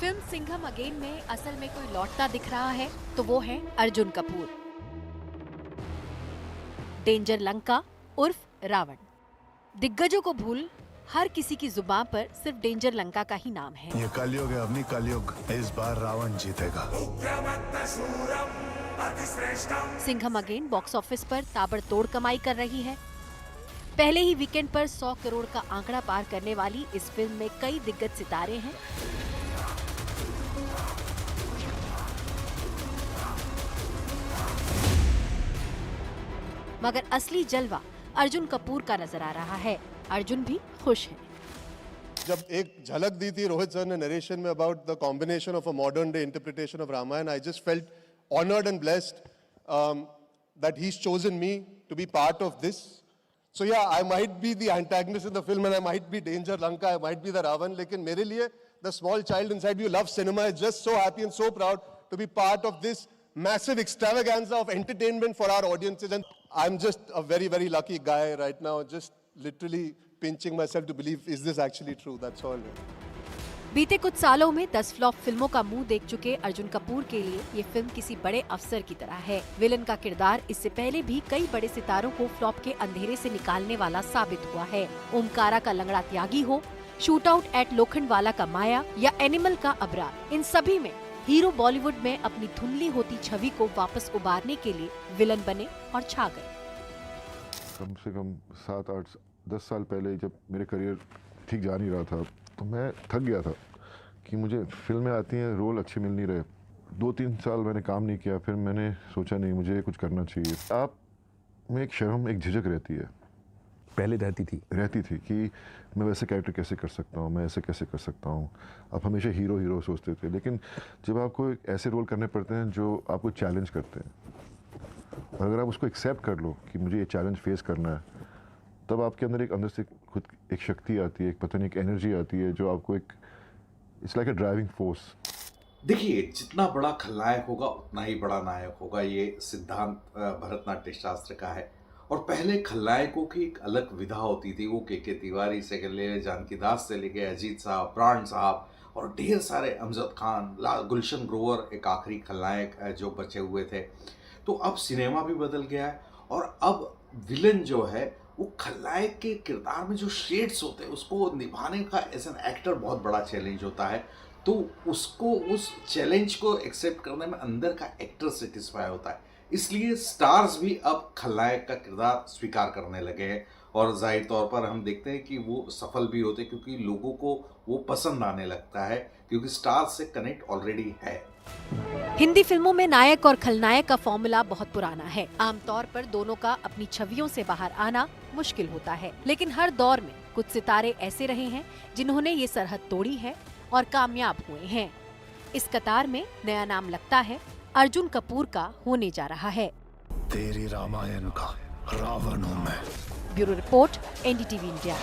Film Singham again में असल में कोई लौटता दिख रहा है तो वो है अर्जुन कपूर। डेंजर लंका उर्फ रावण। दिग्गजों को भूल हर किसी की जुबान पर सिर्फ डेंजर लंका का ही नाम है। ये कलयुग है, अपनी कलयुग। इस बार रावण जीतेगा। सिंघम अगेन बॉक्स ऑफिस पर ताबड़तोड़ कमाई कर रही है। पहले ही वीकेंड पर 100 करोड़ का आंकड़ा पार करने वाली इस फिल्म में कई दिग्गज सितारे हैं। मगर असली जलवा अर्जुन कपूर का नजर आ रहा है। अर्जुन भी खुश है। जब एक झलक दी थी रोहित सर ने नरेशन में about the combination of a modern day interpretation of Ramayan, I just felt honoured and blessed that he's chosen me to be part of this. So yeah, I might be the antagonist in the film and I might be Danger Lanka, I might be the Ravan, लेकिन मेरे लिए the small child inside me who loves cinema is just so happy and so proud to be part of this massive extravaganza of entertainment for our audiences. And I'm just a very, very lucky guy right now, just literally pinching myself to believe, is this actually true? That's all. बीते कुछ सालों में 10 flop फिल्मों का मुंह देख चुके अर्जुन कपूर के लिए ये फिल्म किसी बड़े अफसर की तरह है। विलन का किरदार इससे पहले भी कई बड़े सितारों को फ्लॉप के अंधेरे से निकालने वाला साबित हुआ है। ओमकारा का लंगड़ा त्यागी हो, शूट आउट एट लोखंडवाला का माया या एनिमल का अबरार, इन सभी में हीरो बॉलीवुड में अपनी धुंधली होती छवि को वापस उबारने के लिए विलन बने और छा गए। कम से कम 7, 8, 10 साल पहले जब मेरे करियर ठीक जा नहीं रहा था तो मैं थक गया था कि मुझे फिल्में आती हैं, रोल अच्छे मिल नहीं रहे। 2-3 साल मैंने काम नहीं किया, फिर मैंने सोचा नहीं मुझे कुछ करना चाहिए। आप में एक शर्म, एक झिझक रहती है, पहले रहती थी कि मैं वैसे कैरेक्टर कैसे कर सकता हूँ, मैं ऐसे कैसे कर सकता हूँ। आप हमेशा हीरो सोचते थे, लेकिन जब आपको एक ऐसे रोल करने पड़ते हैं जो आपको चैलेंज करते हैं और अगर आप उसको एक्सेप्ट कर लो कि मुझे ये चैलेंज फेस करना है, तब आपके अंदर से खुद एक शक्ति आती है, एक पता नहीं एक एनर्जी आती है जो आपको एक it's like a driving force. देखिए, जितना बड़ा खलनायक होगा उतना ही बड़ा नायक होगा, ये सिद्धांत भरतनाट्य शास्त्र का है। और पहले खलनायकों की एक अलग विधा होती थी, वो के तिवारी से ले, जानकी दास से लेके अजीत साहब, प्राण साहब और ढेर सारे, अमजद खान, गुलशन ग्रोवर एक आखिरी खलनायक जो बचे हुए थे। तो अब सिनेमा भी बदल गया है और अब विलन जो है वो खलनायक के किरदार में जो शेड्स होते हैं उसको निभाने का एज एन एक्टर बहुत बड़ा चैलेंज होता है। तो उसको उस चैलेंज को एक्सेप्ट करने में अंदर का एक्टर सेटिस्फाई होता है। इसलिए स्टार्स भी अब खलनायक का किरदार स्वीकार करने लगे हैं और जाहिर तौर पर हम देखते हैं कि वो सफल भी होते हैं क्योंकि लोगों को वो पसंद आने लगता है, क्योंकि स्टार्स से कनेक्ट ऑलरेडी है। हिंदी फिल्मों में नायक और खलनायक का फॉर्मूला बहुत पुराना है। आमतौर पर दोनों का अपनी छवियों से बाहर आना मुश्किल होता है, लेकिन हर दौर में कुछ सितारे ऐसे रहे हैं जिन्होंने ये सरहद तोड़ी है और कामयाब हुए हैं। इस कतार में नया नाम लगता है अर्जुन कपूर का होने जा रहा है। तेरी रामायण का रावण हूँ मैं। Bureau report, NDTV India.